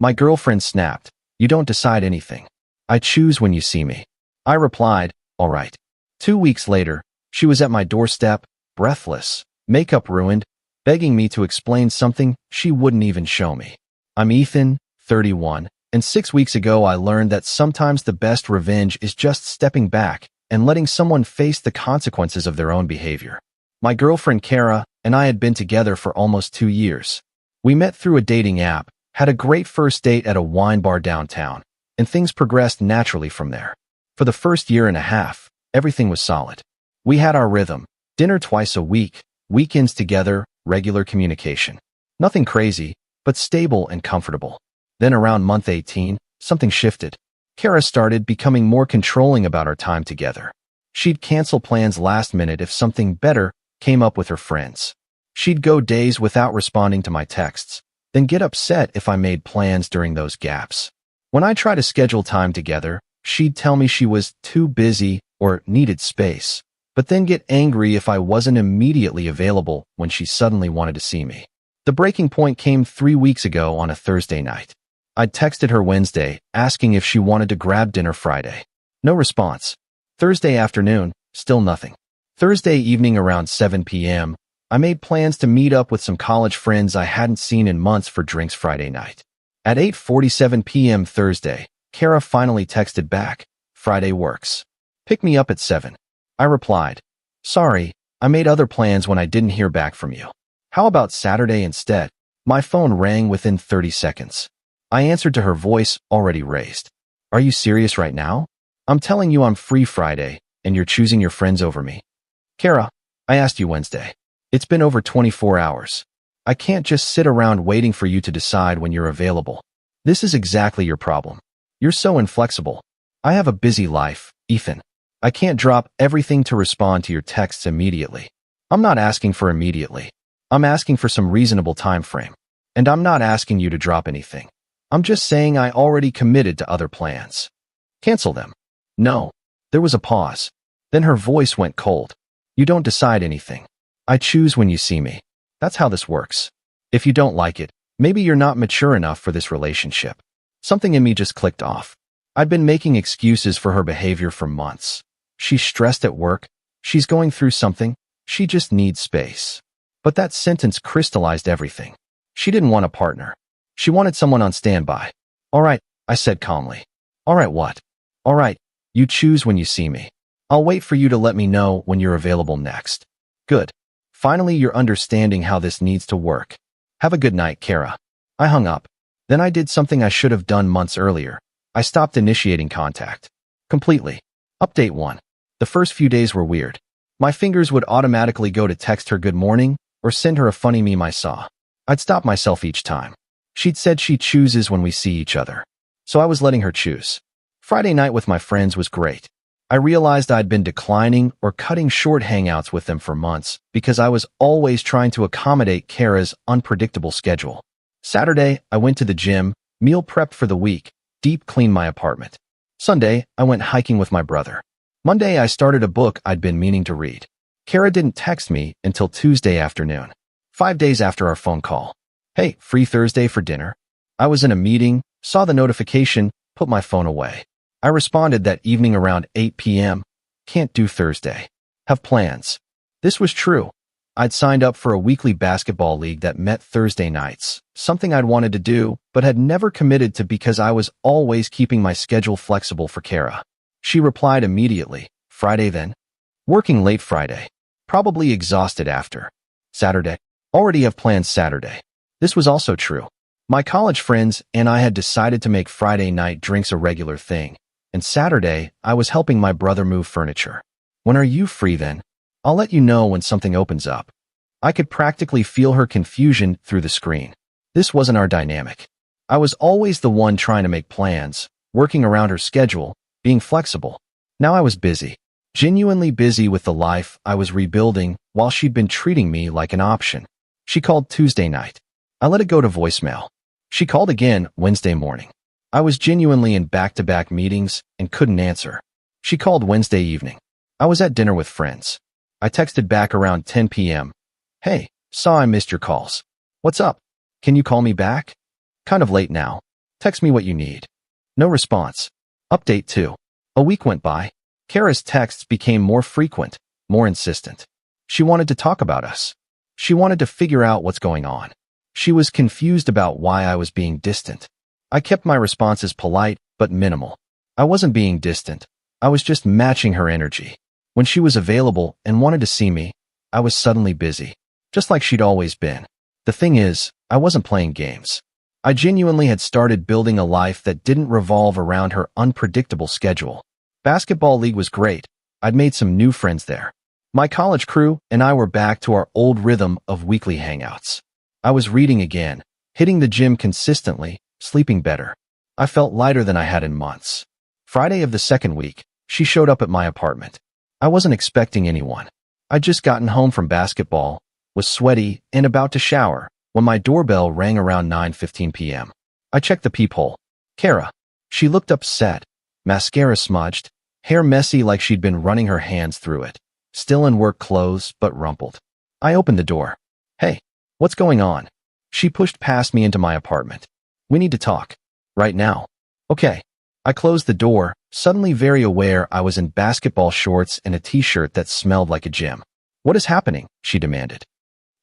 My girlfriend snapped, "You don't decide anything. I choose when you see me." I replied, "All right." 2 weeks later, she was at my doorstep, breathless, makeup ruined, begging me to explain something she wouldn't even show me. I'm Ethan, 31, and 6 weeks ago I learned that sometimes the best revenge is just stepping back and letting someone face the consequences of their own behavior. My girlfriend Kara and I had been together for almost 2 years. We met through a dating app, had a great first date at a wine bar downtown, and things progressed naturally from there. For the first year and a half, everything was solid. We had our rhythm, dinner twice a week, weekends together, regular communication. Nothing crazy, but stable and comfortable. Then around month 18, something shifted. Kara started becoming more controlling about our time together. She'd cancel plans last minute if something better came up with her friends. She'd go days without responding to my texts, then get upset if I made plans during those gaps. When I tried to schedule time together, she'd tell me she was too busy or needed space, but then get angry if I wasn't immediately available when she suddenly wanted to see me. The breaking point came 3 weeks ago on a Thursday night. I'd texted her Wednesday, asking if she wanted to grab dinner Friday. No response. Thursday afternoon, still nothing. Thursday evening around 7 p.m., I made plans to meet up with some college friends I hadn't seen in months for drinks Friday night. At 8:47 p.m. Thursday, Kara finally texted back, "Friday works. Pick me up at 7. I replied, "Sorry, I made other plans when I didn't hear back from you. How about Saturday instead?" My phone rang within 30 seconds. I answered to her voice already raised. "Are you serious right now? I'm telling you I'm free Friday, and you're choosing your friends over me." "Kara, I asked you Wednesday. It's been over 24 hours. I can't just sit around waiting for you to decide when you're available. This is exactly your problem. You're so inflexible. I have a busy life, Ethan. I can't drop everything to respond to your texts immediately. I'm not asking for immediately. I'm asking for some reasonable time frame. And I'm not asking you to drop anything. I'm just saying I already committed to other plans. Cancel them." "No." There was a pause. Then her voice went cold. "You don't decide anything. I choose when you see me. That's how this works. If you don't like it, maybe you're not mature enough for this relationship." Something in me just clicked off. I'd been making excuses for her behavior for months. She's stressed at work. She's going through something. She just needs space. But that sentence crystallized everything. She didn't want a partner. She wanted someone on standby. "All right," I said calmly. "All right what?" "All right, you choose when you see me. I'll wait for you to let me know when you're available next." "Good. Finally, you're understanding how this needs to work. Have a good night, Kara." I hung up. Then I did something I should have done months earlier. I stopped initiating contact. Completely. Update 1. The first few days were weird. My fingers would automatically go to text her good morning or send her a funny meme I saw. I'd stop myself each time. She'd said she chooses when we see each other. So I was letting her choose. Friday night with my friends was great. I realized I'd been declining or cutting short hangouts with them for months because I was always trying to accommodate Kara's unpredictable schedule. Saturday, I went to the gym, meal prepped for the week, deep cleaned my apartment. Sunday, I went hiking with my brother. Monday, I started a book I'd been meaning to read. Kara didn't text me until Tuesday afternoon, 5 days after our phone call. "Hey, free Thursday for dinner?" I was in a meeting, saw the notification, put my phone away. I responded that evening around 8 p.m. "Can't do Thursday. Have plans." This was true. I'd signed up for a weekly basketball league that met Thursday nights, something I'd wanted to do, but had never committed to because I was always keeping my schedule flexible for Kara. She replied immediately, "Friday then?" Working late Friday. Probably exhausted after. Saturday. Already have plans Saturday. This was also true. My college friends and I had decided to make Friday night drinks a regular thing, and Saturday I was helping my brother move furniture. "When are you free then? I'll let you know when something opens up." I could practically feel her confusion through the screen. This wasn't our dynamic. I was always the one trying to make plans, working around her schedule, being flexible. Now I was busy, genuinely busy with the life I was rebuilding while she'd been treating me like an option. She called Tuesday night. I let it go to voicemail. She called again Wednesday morning. I was genuinely in back-to-back meetings and couldn't answer. She called Wednesday evening. I was at dinner with friends. I texted back around 10 p.m. "Hey, saw I missed your calls. What's up? Can you call me back? Kind of late now." Text me what you need. No response. Update 2. A week went by. Kara's texts became more frequent, more insistent. She wanted to talk about us. She wanted to figure out what's going on. She was confused about why I was being distant. I kept my responses polite but minimal. I wasn't being distant. I was just matching her energy. When she was available and wanted to see me, I was suddenly busy, just like she'd always been. The thing is, I wasn't playing games. I genuinely had started building a life that didn't revolve around her unpredictable schedule. Basketball league was great. I'd made some new friends there. My college crew and I were back to our old rhythm of weekly hangouts. I was reading again, hitting the gym consistently, sleeping better. I felt lighter than I had in months. Friday of the second week, she showed up at my apartment. I wasn't expecting anyone. I'd just gotten home from basketball, was sweaty, and about to shower when my doorbell rang around 9:15 p.m. I checked the peephole. Kara. She looked upset, mascara smudged, hair messy like she'd been running her hands through it, still in work clothes but rumpled. I opened the door. Hey, what's going on? She pushed past me into my apartment. We need to talk. Right now. Okay. I closed the door, suddenly very aware I was in basketball shorts and a t-shirt that smelled like a gym. What is happening? She demanded.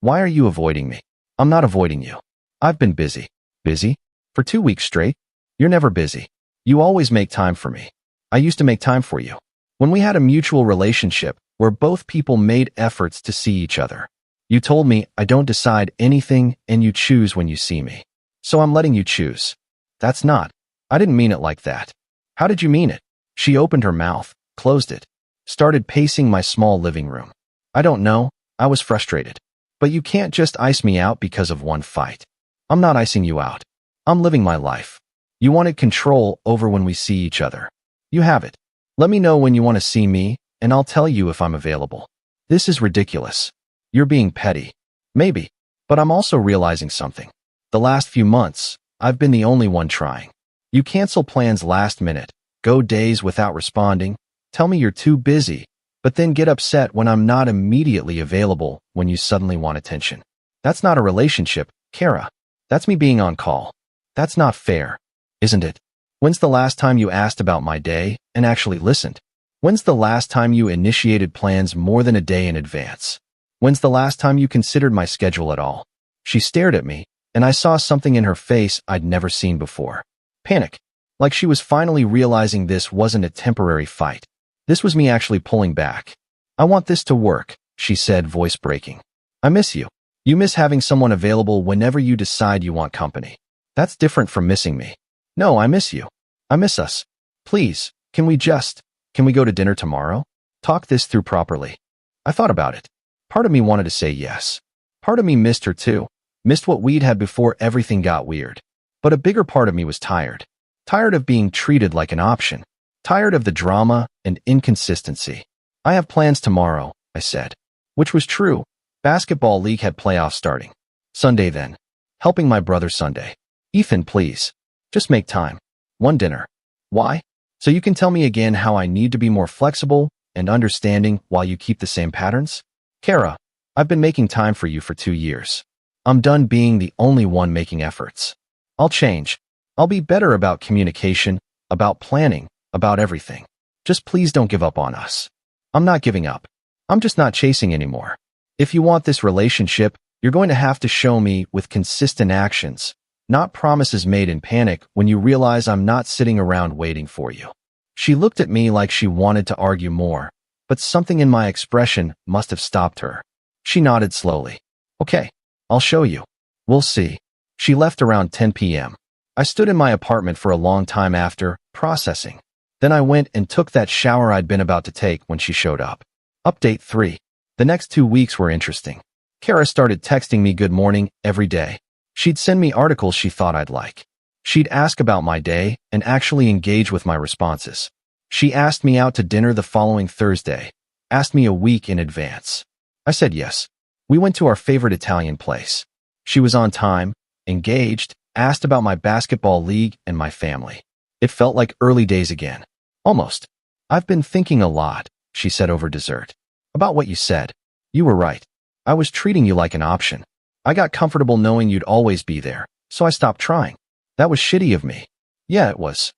Why are you avoiding me? I'm not avoiding you. I've been busy. Busy? For 2 weeks straight? You're never busy. You always make time for me. I used to make time for you. When we had a mutual relationship where both people made efforts to see each other. You told me I don't decide anything and you choose when you see me. So I'm letting you choose. That's not. I didn't mean it like that. How did you mean it? She opened her mouth, closed it, started pacing my small living room. I don't know. I was frustrated. But you can't just ice me out because of one fight. I'm not icing you out. I'm living my life. You wanted control over when we see each other. You have it. Let me know when you want to see me, and I'll tell you if I'm available. This is ridiculous. You're being petty. Maybe. But I'm also realizing something. The last few months, I've been the only one trying. You cancel plans last minute, go days without responding, tell me you're too busy, but then get upset when I'm not immediately available when you suddenly want attention. That's not a relationship, Kara. That's me being on call. That's not fair, isn't it? When's the last time you asked about my day and actually listened? When's the last time you initiated plans more than a day in advance? When's the last time you considered my schedule at all? She stared at me, and I saw something in her face I'd never seen before. Panic. Like she was finally realizing this wasn't a temporary fight. This was me actually pulling back. I want this to work, she said, voice breaking. I miss you. You miss having someone available whenever you decide you want company. That's different from missing me. No, I miss you. I miss us. Please, can we go to dinner tomorrow? Talk this through properly. I thought about it. Part of me wanted to say yes. Part of me missed her too. Missed what we'd had before everything got weird. But a bigger part of me was tired. Tired of being treated like an option. Tired of the drama and inconsistency. I have plans tomorrow, I said. Which was true. Basketball league had playoffs starting. Sunday then. Helping my brother Sunday. Ethan, please. Just make time. One dinner. Why? So you can tell me again how I need to be more flexible and understanding while you keep the same patterns? Kara, I've been making time for you for 2 years. I'm done being the only one making efforts. I'll change. I'll be better about communication, about planning, about everything. Just please don't give up on us. I'm not giving up. I'm just not chasing anymore. If you want this relationship, you're going to have to show me with consistent actions, not promises made in panic when you realize I'm not sitting around waiting for you. She looked at me like she wanted to argue more, but something in my expression must have stopped her. She nodded slowly. Okay, I'll show you. We'll see. She left around 10 p.m. I stood in my apartment for a long time after, processing. Then I went and took that shower I'd been about to take when she showed up. Update 3. The next 2 weeks were interesting. Kara started texting me good morning every day. She'd send me articles she thought I'd like. She'd ask about my day and actually engage with my responses. She asked me out to dinner the following Thursday, asked me a week in advance. I said yes. We went to our favorite Italian place. She was on time, engaged, asked about my basketball league and my family. It felt like early days again. Almost. I've been thinking a lot, she said over dessert. About what you said. You were right. I was treating you like an option. I got comfortable knowing you'd always be there, so I stopped trying. That was shitty of me. Yeah, it was.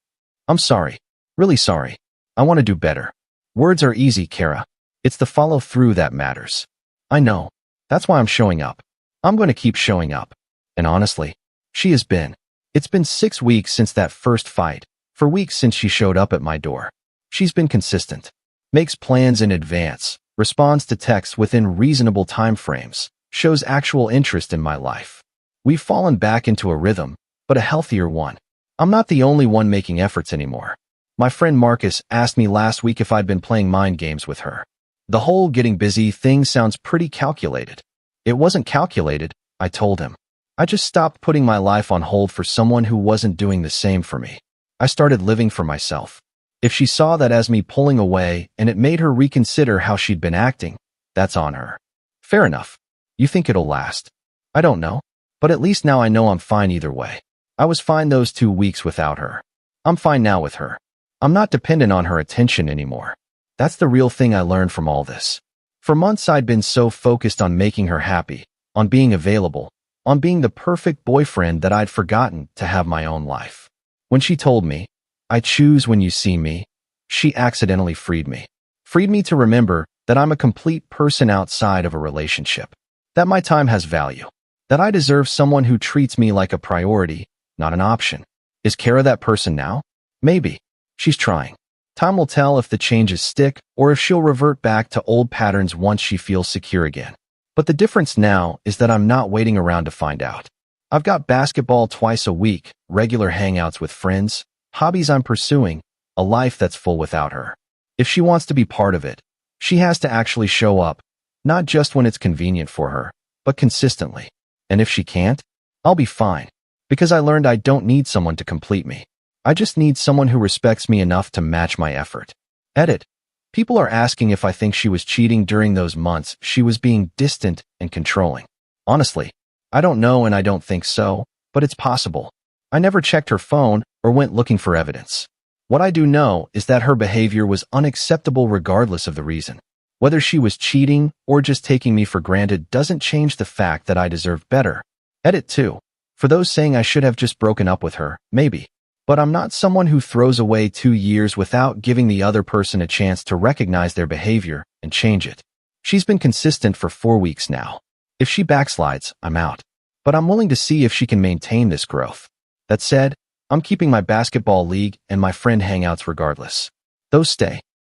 I'm sorry. Really sorry. I want to do better. Words are easy, Kara. It's the follow-through that matters. I know. That's why I'm showing up. I'm going to keep showing up. And honestly, she has been. It's been 6 weeks since that first fight, for weeks since she showed up at my door. She's been consistent. Makes plans in advance, responds to texts within reasonable time frames, shows actual interest in my life. We've fallen back into a rhythm, but a healthier one. I'm not the only one making efforts anymore. My friend Marcus asked me last week if I'd been playing mind games with her. The whole getting busy thing sounds pretty calculated. It wasn't calculated, I told him. I just stopped putting my life on hold for someone who wasn't doing the same for me. I started living for myself. If she saw that as me pulling away and it made her reconsider how she'd been acting, that's on her. Fair enough. You think it'll last? I don't know. But at least now I know I'm fine either way. I was fine those 2 weeks without her. I'm fine now with her. I'm not dependent on her attention anymore. That's the real thing I learned from all this. For months I'd been so focused on making her happy, on being available, on being the perfect boyfriend that I'd forgotten to have my own life. When she told me, "I choose when you see me," she accidentally freed me. Freed me to remember that I'm a complete person outside of a relationship. That my time has value. That I deserve someone who treats me like a priority, not an option. Is Kara that person now? Maybe. She's trying. Time will tell if the changes stick or if she'll revert back to old patterns once she feels secure again. But the difference now is that I'm not waiting around to find out. I've got basketball twice a week, regular hangouts with friends, hobbies I'm pursuing, a life that's full without her. If she wants to be part of it, she has to actually show up, not just when it's convenient for her, but consistently. And if she can't, I'll be fine, because I learned I don't need someone to complete me. I just need someone who respects me enough to match my effort. Edit. People are asking if I think she was cheating during those months she was being distant and controlling. Honestly, I don't know and I don't think so, but it's possible. I never checked her phone or went looking for evidence. What I do know is that her behavior was unacceptable regardless of the reason. Whether she was cheating or just taking me for granted doesn't change the fact that I deserve better. Edit 2. For those saying I should have just broken up with her, maybe. But I'm not someone who throws away 2 years without giving the other person a chance to recognize their behavior and change it. She's been consistent for 4 weeks now. If she backslides, I'm out. But I'm willing to see if she can maintain this growth. That said, I'm keeping my basketball league and my friend hangouts regardless. Those stay.